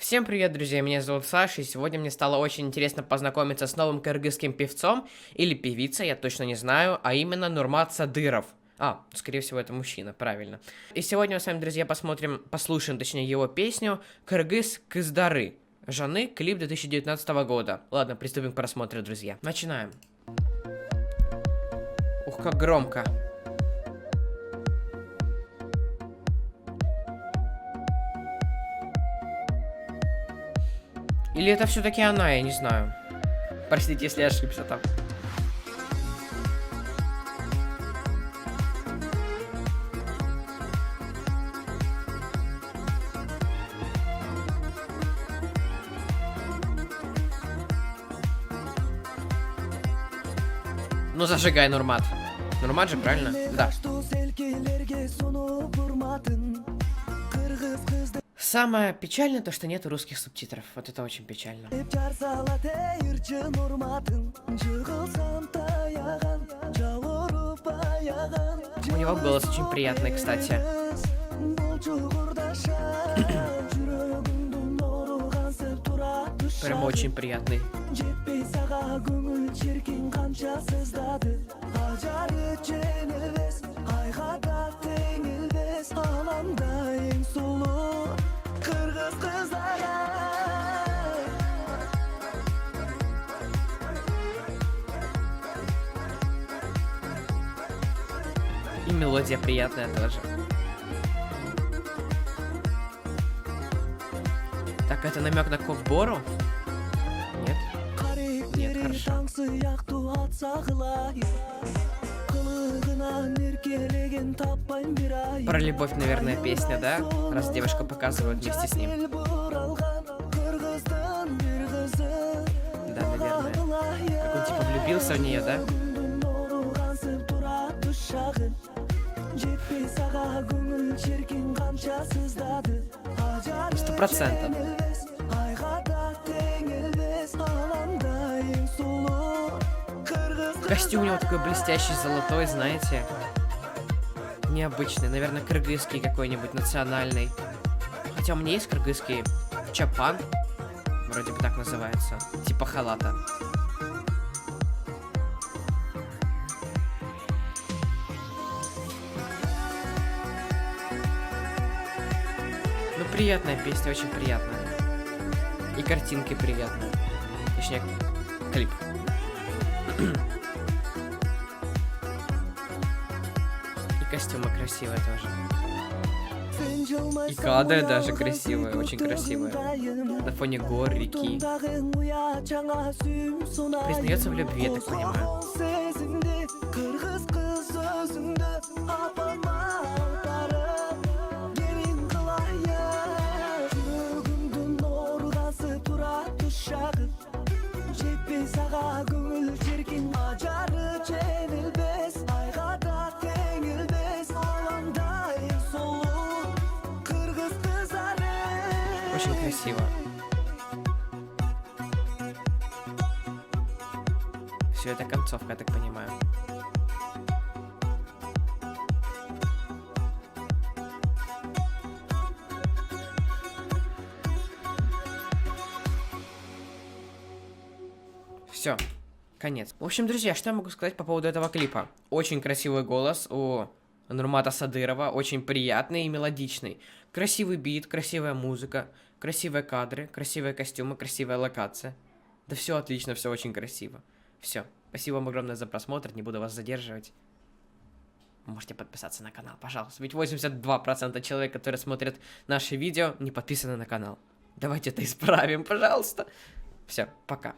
Всем привет, друзья, меня зовут Саша, и сегодня мне стало очень интересно познакомиться с новым кыргызским певцом, или певицей, я точно не знаю, а именно Нурмат Садыров. Скорее всего, это мужчина, правильно. И сегодня мы с вами, друзья, послушаем, точнее, его песню «Кыргыз Кыздары». Жаны, клип 2019 года. Ладно, приступим к просмотру, друзья. Начинаем. Ух, как громко. Или это все-таки она, я не знаю. Простите, если я ошибся там. Ну зажигай, Нурмат. Нурмат же, правильно? Да. Самое печальное то, что нет русских субтитров. Вот это очень печально. У него голос очень приятный, кстати. Прям очень приятный. И мелодия приятная тоже. Так, это намек на Ковбору? Нет? Нет, хорошо. Про любовь, наверное, песня, да? Раз девушка показывает вместе с ним. Да, наверное. Как он типа влюбился в нее, да? 100%. Костюм у него такой блестящий, золотой, знаете. Необычный, наверное, кыргызский какой-нибудь, национальный. Хотя у меня есть кыргызский чапан. Вроде бы так называется. Типа халата. Ну, приятная песня, очень приятная. И картинки приятные. Точнее, клип. И костюмы красивые тоже. И кадры даже красивые, очень красивые. На фоне гор, реки. Признается в любви, я так понимаю. Очень красиво. Все, это концовка, я так понимаю. Все, конец. В общем, друзья, что я могу сказать по поводу этого клипа? Очень красивый голос у Нурмата Садырова, очень приятный и мелодичный. Красивый бит, красивая музыка, красивые кадры, красивые костюмы, красивая локация. Да все отлично, все очень красиво. Все, спасибо вам огромное за просмотр, не буду вас задерживать. Можете подписаться на канал, пожалуйста. Ведь 82% человек, которые смотрят наши видео, не подписаны на канал. Давайте это исправим, пожалуйста. Все, пока.